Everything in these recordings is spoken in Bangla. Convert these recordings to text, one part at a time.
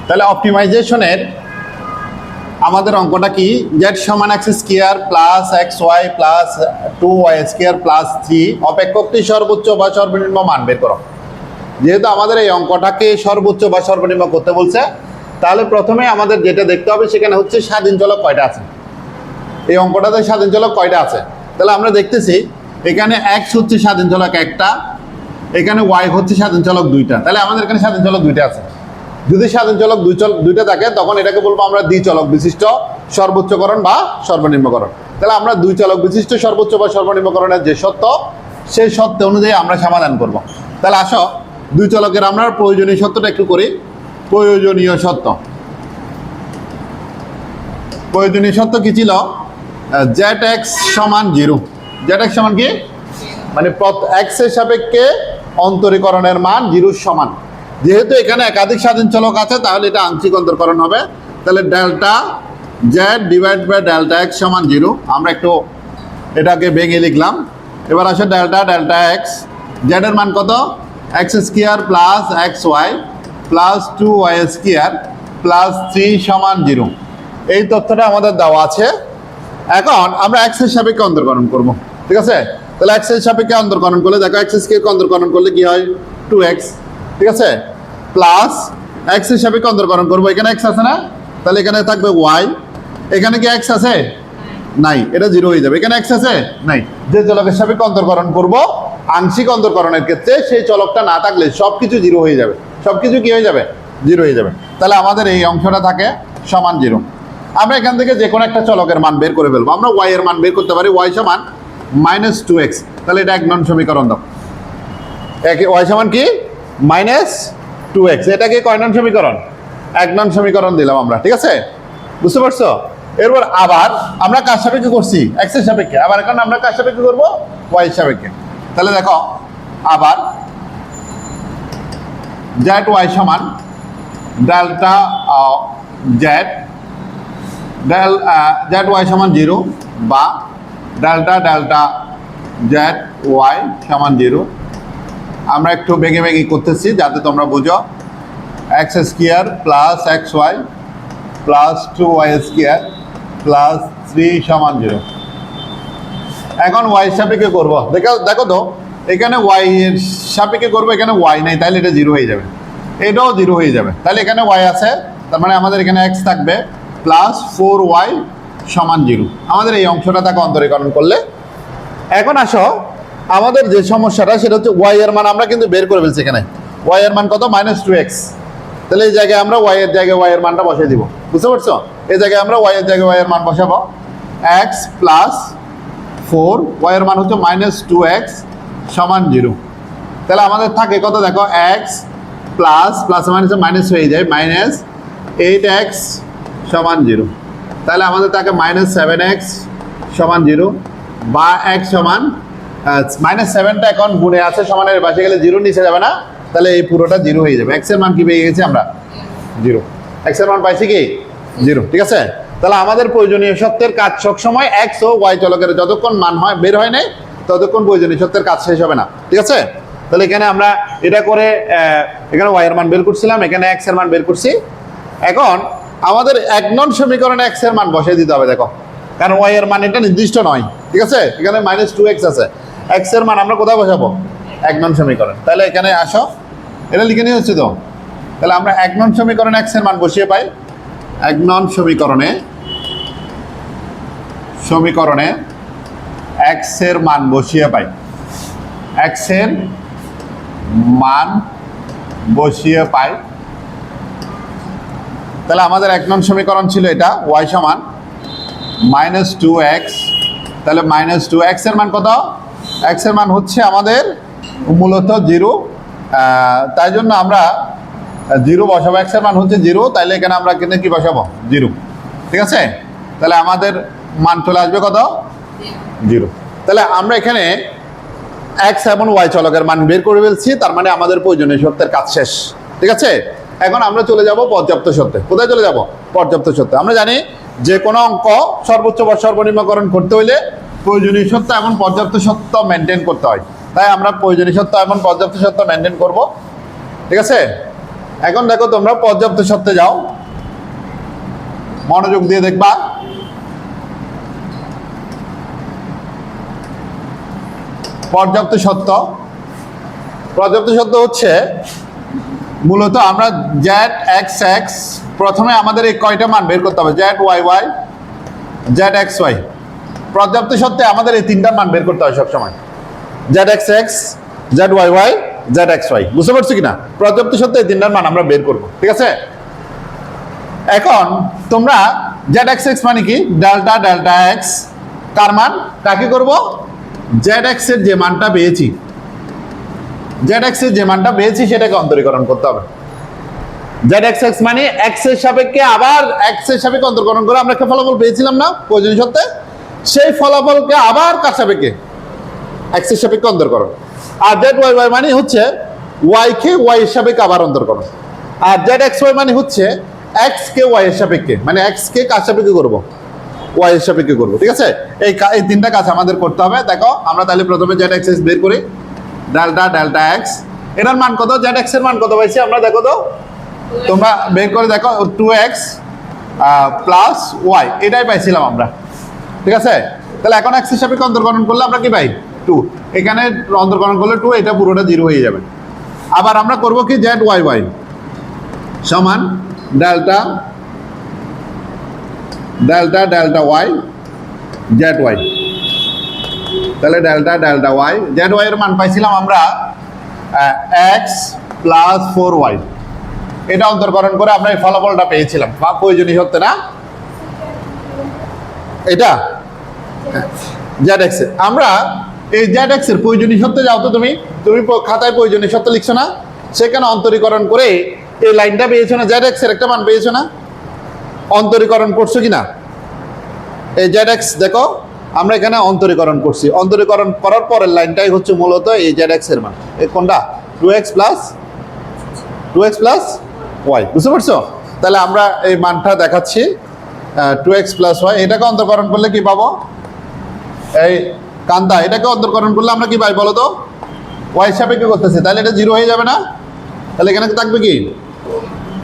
তাহলে অপটিমাইজেশনের আমাদের অঙ্কটা কি, জেড সমান x square plus x y plus 2y square plus 3 অপেক্ষকটি সর্বোচ্চ বা সর্বনিম্ন মান বের করো। যেহেতু আমাদের এই অঙ্কটাকে সর্বোচ্চ বা সর্বনিম্ন করতে বলছে, তাহলে প্রথমে আমাদের যেটা দেখতে হবে সেখানে হচ্ছে স্বাধীন চলক কয়টা আছে। এই অঙ্কটাতে স্বাধীন চলক কয়টা আছে, তাহলে আমরা দেখতেছি এখানে এক্স হচ্ছে স্বাধীন চলক একটা, এখানে ওয়াই হচ্ছে স্বাধীন চলক দুইটা, তাহলে আমাদের এখানে স্বাধীন চলক দুইটা আছে। যদি স্বাধীন চলক দুইটা থাকে তখন এটাকে বলবো আমরা দ্বিচলক বিশিষ্ট সর্বোচ্চকরণ বা সর্বনিম্নকরণ। তাহলে আমরা দুই চলক বিশিষ্ট সর্বোচ্চ বা সর্বনিম্নকরণের যে সত্য, সেই সত্য অনুযায়ী আমরা সমাধান করব। তাহলে আসো দুই চলকের আমরা প্রয়োজনীয় সত্যটা একটু করি। প্রয়োজনীয় সত্য, প্রয়োজনীয় সত্য কি ছিল, জেড এক্স সমান 0। জেড এক্স সমান কি, মানে এক্স এর সাপেক্ষে অন্তরীকরণের মান 0 সমান। যেহেতু এখানে একাধিক স্বাধীন চলক আছে তাহলে এটা আংশিক অন্তরকরণ হবে। তাহলে delta z divide by delta x সমান 0। আমরা একটু এটাকে ভেঙে লিখলাম। এবার আসে ডেল্টা ডেল্টা এক্স, জেড এর মান কত, x square plus x y plus 2y square plus 3 সমান 0। এই তথ্যটা আমাদের দেওয়া আছে। এখন আমরা এক্স এর সাপেক্ষে অন্তরকরণ করব, ঠিক আছে। তাহলে এক্স এর সাপেক্ষে অন্তরকরণ করলে দেখো এক্স স্কোয়ার অন্তরকরণ করলে কি হয়, 2x, ঠিক আছে, প্লাস এক্স এর সাপেক্ষে অন্তরকরণ করবো, এখানে এক্স আছে না, তাহলে এখানে থাকবে ওয়াই, এখানে কি এক্স আছে, নাই, এটা 0 হয়ে যাবে। এখানে এক্স আছে, নাই। যে চলকের সাপেক্ষে অন্তরকরণ করব আংশিক অন্তরকরণের ক্ষেত্রে সেই চলকটা না থাকলে সবকিছু 0 হয়ে যাবে, সবকিছু কি হয়ে যাবে, 0 হয়ে যাবে। তাহলে আমাদের এই অংশটা থাকে সমান 0। আমরা এখান থেকে যে কোনো একটা চলকের মান বের করে ফেলবো। আমরা ওয়াই এর মান বের করতে পারি, ওয়াই সমান -2x। তাহলে এটা 1 নং সমীকরণ দাও। ওয়াই সমান কি, -2x, এটাকে কয় নং সমীকরণ, 1 নং সমীকরণ দিলাম আমরা, ঠিক আছে, বুঝতে পারছো। এরপর আবার আমরা কার সাপেক্ষে করছি, এক্স এর সাপেক্ষে, আবার এখন আমরা কার সাপেক্ষে করবো, ওয়াই এর সাপেক্ষে। তাহলে দেখো আবার জেড ওয়াই সমান ডেল্টা জেড জেড ওয়াই সমান 0 বা ডেল্টা ডেল্টা জেড ওয়াই সমান 0। আমরা একটু বেগে বেগে করতেছি যাতে তোমরা বুঝো। X square plus x y plus 2y square plus 3 সমান 0। এখন ওয়াই সাপেক্ষে করবো, দেখো তো এখানে ওয়াই এর সাপেক্ষে করবো, এখানে ওয়াই নেই, তাহলে এটা 0 হয়ে যাবে, এটাও 0 হয়ে যাবে। তাহলে এখানে ওয়াই আছে, তার মানে আমাদের এখানে এক্স থাকবে প্লাস 4y সমান 0। আমাদের এই অংশটা তাকে অন্তরীকরণ করলে। এখন আসো আমাদের যে সমস্যাটা সেটা হচ্ছে ওয়াই এর মান আমরা কিন্তু বের করে ফেলছি। এখানে ওয়াই এর মান কত, -2x। তাহলে এই জায়গায় আমরা ওয়াই এর জায়গায় ওয়াই এর মানটা বসিয়ে দিব, বুঝতে পারছো। এই জায়গায় আমরা ওয়াই এর জায়গায় ওয়াই এর মান বসাবো, x প্লাস 4, ওয়াই এর মান হচ্ছে -2x সমান 0। তাহলে আমাদের থাকে কত, দেখো x প্লাস প্লাস মাইনাস হয়ে যায়, -8x সমান 0। তাহলে আমাদের থাকে -7x সমান 0 বা x সমান -7টা এখন গুণে আছে, সমানের পাশে গেলে 0 নিচে যাবে না, তাহলে এই পুরোটা 0 হয়ে যাবে। এক্স এর মান কি পেয়ে গেছি আমরা, 0। এক্স এর মান পাইছি কি, 0, ঠিক আছে। তাহলে আমাদের প্রয়োজনীয় সত্যের কাজ সবসময় এক্স ও ওয়াই চলকের যতক্ষণ মান হয় বের হয় নাই ততক্ষণ প্রয়োজনীয় সত্যের কাজ শেষ হবে না, ঠিক আছে। তাহলে এখানে আমরা এটা করে এখানে ওয়াই এর মান বের করছিলাম, এখানে এক্স এর মান বের করছি। এখন আমাদের 1 নং সমীকরণে এক্স এর মান বসিয়ে দিতে হবে, দেখো, কারণ ওয়াই এর মান এটা নির্দিষ্ট নয়, ঠিক আছে। এখানে -2x আছে, এক্স এর মান আমরা কোথায় বসাবো, 1 নং সমীকরণ। তাহলে এখানে আসো, এটা লিখে নিয়ে হচ্ছে তো। তাহলে আমরা 1 নং সমীকরণে এক্স এর মান বসিয়ে পাই, 1 নং সমীকরণে এক্স এর মান বসিয়ে পাই, এক্স এর মান বসিয়ে পাই। তাহলে আমাদের 1 নং সমীকরণ ছিল এটা, ওয়াই সমান -2x। তাহলে -2x এর মান কত, x এর মান হচ্ছে আমাদের মূলত 0, তাই জন্য আমরা 0 বসাবো। x এর মান হচ্ছে 0, তাইলে এখানে আমরা কিন্তু কি বসাবো, 0, ঠিক আছে। তাহলে আমাদের মান চলে আসবে কত, 0। তাহলে আমরা এখানে x এবং y চলকের মান বের করে ফেলছি, তার মানে আমাদের প্রয়োজনীয় সত্যের কাজ শেষ, ঠিক আছে। এখন আমরা চলে যাব পর্যাপ্ত সত্যে। কোথায় চলে যাব, পর্যাপ্ত সত্যে। আমরা জানি যে কোনো অঙ্ক সর্বোচ্চ বা সর্বনিম্নকরণ করতে হইলে প্রয়োজনীয় সত্য এবং পর্যাপ্ত সত্য মেনটেন করতে হয়। তাই আমরা প্রয়োজনীয় সত্য এবং পর্যাপ্ত সত্য মেনটেন করব, ঠিক আছে। এখন দেখো তোমরা পর্যাপ্ত সত্ত্বে যাও, মনোযোগ দিয়ে দেখবা। পর্যাপ্ত সত্য হচ্ছে মূলত আমরা জেড এক্স এক্স, প্রথমে আমাদের এই কয়টা মান বের করতে হবে, z Y y, z x y. পর্যাপ্ত সত্ত্বে আমাদের এই তিনটার মান বের করতে হয় সবসময়, z x x, z Y y, z x y. বুঝতে পারছো কিনা? পর্যাপ্ত সত্ত্বে এই তিনটার মান আমরা বের করব, ঠিক আছে? এখন তোমরা জেড এক্স এক্স মানে কি, ডেল্টা ডেল্টা এক্স, কার মান কাকে করব, জেড এক্স এর যে মানটা পেয়েছি, জেড এক্স এর যে মানটা পেয়েছি সেটাকে অন্তরীকরণ করতে হবে। জেড এক্স এক্স মানে এক্স এর সাপেক্ষে আবার এক্স এর সাপেক্ষে অন্তরীকরণ করে আমরা একটা ফলাফল পেয়েছিলাম না প্রয়োজনীয় সত্ত্বে, সেই ফলাফলকে আবার কার সাপেক্ষে, এক্স এর সাপেক্ষে অন্তরীকরণ। আর জেড ওয়াই ওয়াই মানে হচ্ছে ওয়াই কে ওয়াই এর সাপেক্ষে আবার অন্তরীকরণ। আর জেড এক্স ওয়াই মানে হচ্ছে এক্স কে ওয়াই এর সাপেক্ষে, মানে এক্স কে কার সাপেক্ষে করব, ওয়াই এর সাপেক্ষে করব, ঠিক আছে? এই তিনটা কাজ আমাদের করতে হবে। দেখো আমরা তাহলে প্রথমে জেড এক্স এক্স বের করি, ডেল্টা ডেল্টা এক্স, এটার মান কত, জেড এক্স এর মান কত পাইছি আমরা, দেখো তো তোমরা বের করে দেখো, 2x প্লাস ওয়াই, এটাই পাইছিলাম আমরা, ঠিক আছে? তাহলে এখন এক্স এর সাপেক্ষে অন্তর্করণ করলে আমরা কি পাই, 2, এখানে অন্তর্করণ করলে 2, এটা পুরোটা 0 হয়ে যাবে। আবার আমরা করব কি, জেড ওয়াই ওয়াই সমান delta delta delta Y, Z Y. তাহলে delta delta Y, Z Y এর মান পাইছিলাম আমরা এক্স প্লাস 4y, এটা অন্তর্করণ করে আমরা এই ফলাফলটা পেয়েছিলাম, বা প্রয়োজনীয় সত্ত্বে না এটা জেড এক্স এর। আমরা এই জেড এক্স এর প্রয়োজনীয় সত্ত্বে যাও তো, তুমি খাতায় প্রয়োজনীয় সত্ত্বে লিখছো না, সেখানে অন্তরীকরণ করে এই লাইনটা পেয়েছো না, জেড এক্স এর একটা মান পেয়েছো না, অন্তরীকরণ করছো কিনা, এই জেড এক্স দেখো আমরা এখানে অন্তরীকরণ করছি, অন্তরীকরণ করার পরের লাইনটাই হচ্ছে মূলত এই জেড এক্স এর মান, এই কোনটা, 2x প্লাস ওয়াই। বুঝতে পারছো? তাহলে আমরা এই মানটা দেখাচ্ছি 2x প্লাস ওয়াই, এটাকে অন্তরকরণ করলে কি পাবো, এই কান্তা এটাকে অন্তরকরণ করলে আমরা কি পাই বলো তো, ওয়াই সাপেক্ষে করতেছি, তাহলে এটা 0 হয়ে যাবে না, তাহলে এখানে থাকবে কি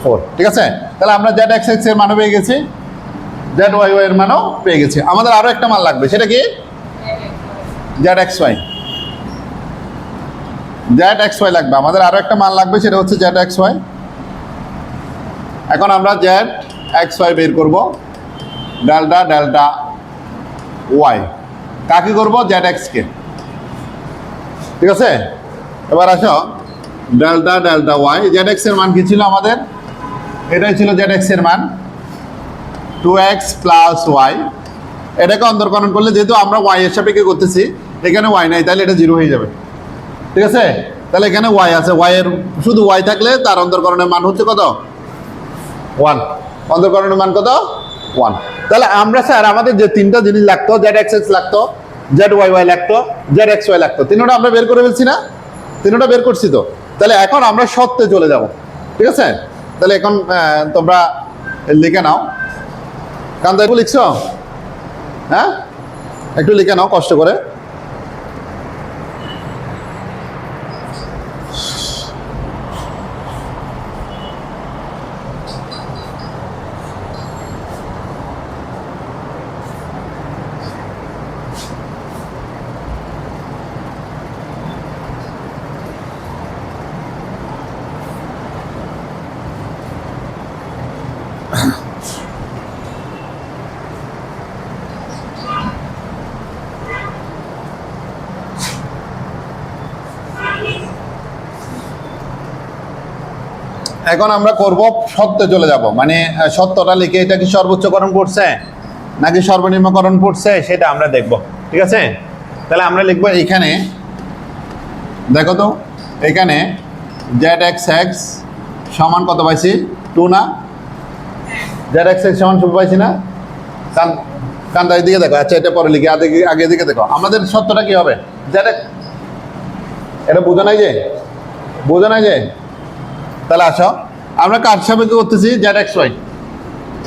4, ঠিক আছে? তাহলে আমরা জেড এক্স এক্স এর মানও পেয়ে গেছি, জেড ওয়াই ওয়াই এর মানও পেয়ে গেছি। আমাদের আরো একটা মান লাগবে, সেটা কি, z x y, z x y লাগবে আমাদের, আরো একটা মান লাগবে, সেটা হচ্ছে জেড এক্স ওয়াই। এখন আমরা জেড এক্স ওয়াই বের করব, ডেল্টা ডেল্টা ওয়াই, কাকে করব, জেড এক্স কে, ঠিক আছে? এবার আসো delta delta Y, z x এর মান কি ছিল আমাদের, এটাই ছিল জেড এক্স এর মান 2x প্লাস ওয়াই, এটাকে অন্তর্করণ করলে যেহেতু আমরা ওয়াই এর সাপেক্ষে করতেছি, এখানে ওয়াই নাই, তাহলে এটা 0 হয়ে যাবে, ঠিক আছে? তাহলে এখানে ওয়াই আছে, ওয়াই এর শুধু ওয়াই থাকলে তার অন্তর্করণের মান হচ্ছে কত, 1, অন্তর্করণের মান কত, 1। তাহলে আমরা স্যার আমাদের যে তিনটা জিনিস লাগতো, জেড এক্স এক্স লাগতো, জেড ওয়াই ওয়াই লাগতো, জেড এক্স ওয়াই লাগতো, তিনটা আমরা বের করে ফেলছি না, তিনটা বের করছি তো। তাহলে এখন আমরা সত্যে চলে যাব, ঠিক আছে? তাহলে এখন তোমরা লিখে নাও, কান্তা একটু লিখছো, হ্যাঁ একটু লিখে নাও কষ্ট করে। এখন আমরা করব সত্যে চলে যাব, মানে সত্যটা লিখে এটা কি সর্বোচ্চকরণ করছে নাকি সর্বনিম্নকরণ করছে সেটা আমরা দেখব, ঠিক আছে? তাহলে আমরা লিখবো এখানে, দেখো তো এখানে জেড এক্স এক্স সমান কত পাইছি, 2 না, জেড এক্স এক্স সমান 2 পাইছি না, কান্তা দিকে দেখো, আচ্ছা এটা পরে লিখে আগে দিকে দেখো, আমাদের সত্যটা কি হবে, জেড এক্স, এটা বোঝা নাই যে, তাহলে আসো আমরা কার সাপেক্ষে করতেছি, জেড এক্স ওয়াই,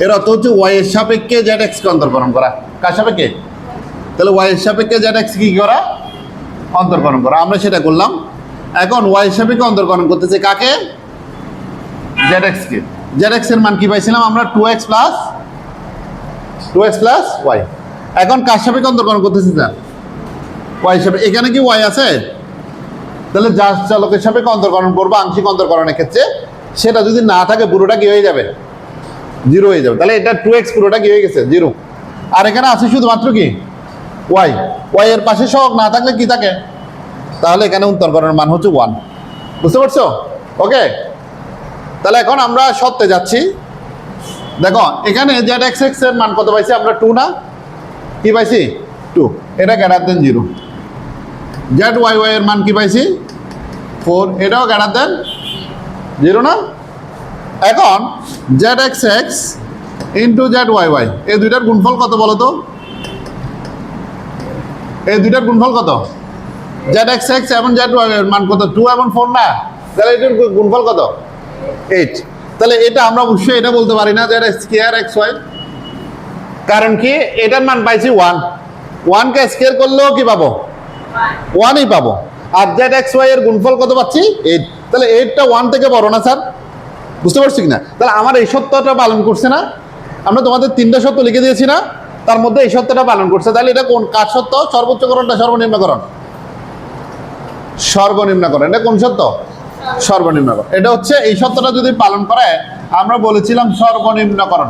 এর অর্থ হচ্ছে ওয়াই এর সাপেক্ষে জেড এক্স কে অন্তর্করণ করা, কার সাপেক্ষে, তাহলে ওয়াই এর সাপেক্ষে জেড এক্স কি করা, অন্তর্করণ করা, আমরা সেটা করলাম। এখন ওয়াই এর সাপেক্ষে অন্তর্করণ করতেছি কাকে, জেড এক্স কে, জেড এক্স এর মান কি পাইছিলাম আমরা 2x প্লাস ওয়াই। এখন কার সাপেক্ষে অন্তর্করণ করতেছি স্যার? ওয়াই হিসাবে। এখানে কি ওয়াই আছে? তাহলে যার চালকের সাপেক্ষে অন্তর্করণ করবো আংশিক অন্তর্করণের ক্ষেত্রে, সেটা যদি না থাকে পুরোটা কি হয়ে যাবে? 0 হয়ে যাবে। তাহলে এটা 2x পুরোটা কি হয়ে গেছে? 0। আর এখানে আছে শুধুমাত্র কি ওয়াই, ওয়াই এর পাশে সহগ না থাকলে কি থাকে? তাহলে এখানে অন্তর্করণের মান হচ্ছে 1। বুঝতে পারছো? ওকে, তাহলে এখন আমরা সত্যে যাচ্ছি। দেখো এখানে জেড এক্স এক্স এর মান কত পাইছি আমরা? 2 না? কি পাইছি? 2। এটা greater than 0। Z Y y এর মান কি পাইছি? 4। এটাও গ্রেটার দেন 0 না? এখন z x x into z Y y, এই দুইটার গুণফল কত বলো তো? এই দুইটার গুণফল কত? জেড এক্স এক্স এবং জেড ওয়াই এর মান কত? 2 এবং 4 না? তাহলে এটার গুণফল কত? 8। তাহলে এটা আমরা অবশ্যই এটা বলতে পারি না জেড স্কয়ার এক্স ওয়াই, কারণ কি এটার মান পাইছি 1, 1 কে স্কয়ার করলেও কি পাবো? 1ই পাবো। আর জেড এক্স ওয়াই এর গুণফল কত পাচ্ছি? 8। তাহলে 8টা 1 থেকে বড় না স্যার? বুঝতে পারছি কিনা? তাহলে আমার এই সত্যটা পালন করছে না? আমরা তোমাদের 3টা সত্য লিখে দিয়েছি না? তার মধ্যে এই সত্যটা পালন করছে। তাহলে এটা কোন কার সত্য? সর্বোচ্চকরণ না সর্বনিম্নকরণ? সর্বনিম্নকরণ। এটা কোন সত্য? সর্বনিম্নকরণ। এটা হচ্ছে এই সত্যটা যদি পালন করে আমরা বলেছিলাম সর্বনিম্নকরণ।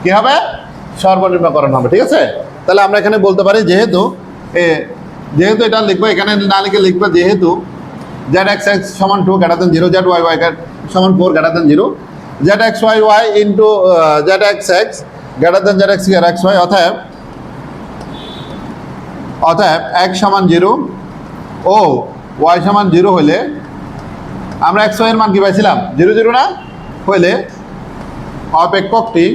কি হবে? সর্বনিম্নকরণ হবে। ঠিক আছে? তাহলে আমরা এখানে বলতে পারি যেহেতু এটা লিখবো, এখানে না লিখে লিখবো যেহেতু জেড এক্স এক্স সমান 2 greater than 0, z Y Y সমান 4 greater than 0, z x y y into z x x greater than z x x y. অতএব এক্স সমান 0 ও ওয়াই সমান 0 হলে আমরা এক্স ওয়াই এর মান কি পাইছিলাম? 0 0 না? হইলে অপেক্ষকটি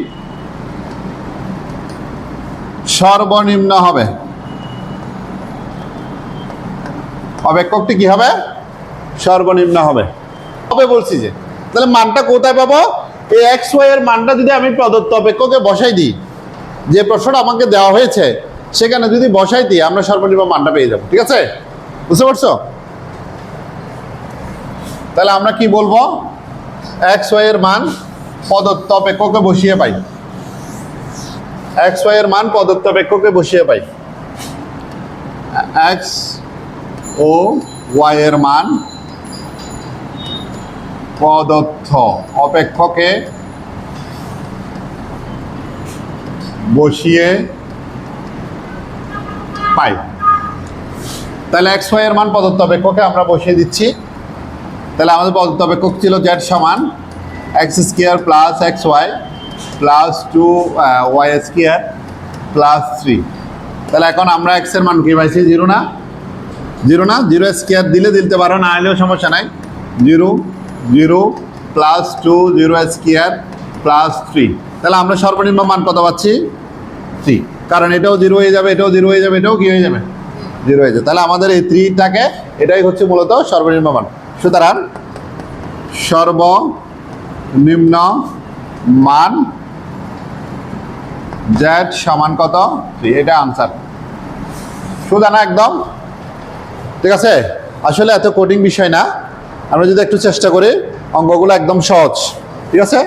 সর্বনিম্ন হবে। অপেক্ষকটি কি হবে? সর্বনিম্ন হবে। তবে বলছি যে তাহলে মানটা কোথায় পাবো? এই এক্স ওয়াই এর মানটা যদি আমি প্রদত্ত অপেক্ষকে বসাই দিই, যে প্রশ্নটা আমাকে দেওয়া হয়েছে সেখানে যদি বসাই দিই আমরা সর্বনিম্ন মানটা পেয়ে যাবো। ঠিক আছে? বুঝতে পারছো? তাহলে আমরা কি বলবো? এক্স ওয়াই এর মান প্রদত্ত অপেক্ষকে বসিয়ে পাই। এক্স ওয়াই এর মান প্রদত্ত অপেক্ষকে বসিয়ে পাই। এক্স ও ওয়াই এর মান প্রদত্ত অপেক্ষকে বসিয়ে পাই। তাহলে এক্স ওয়াই এর মান প্রদত্ত অপেক্ষকে আমরা বসিয়ে দিচ্ছি। তাহলে আমাদের প্রদত্ত অপেক্ষক ছিল জেড সমান x square plus x y plus 2 y square plus 3। তাহলে এখন আমরা এক্স এর মান কি পাইছি? 0 না? 0 না? 0 স্কোয়ার দিলে দিতে পারো, না হলেও সমস্যা নাই। 0 0 প্লাস 2 0 স্কোয়ার প্লাস 3। তাহলে আমরা সর্বনিম্ন মান কত পাচ্ছি? 3। কারণ এটাও 0 হয়ে যাবে, এটাও 0 হয়ে যাবে, এটাও কি হয়ে যাবে? 0 হয়ে যাবে। তাহলে আমাদের এই 3টাকে এটাই হচ্ছে মূলত সর্বনিম্ন মান। সুতরাং সর্বনিম্ন মান জেড সমান কত? 3। এটা আনসার। সোজা না একদম? ঠিক আছে? আসলে এত কঠিন বিষয় না, আমরা যদি একটু চেষ্টা করি অঙ্কগুলো একদম সহজ। ঠিক আছে?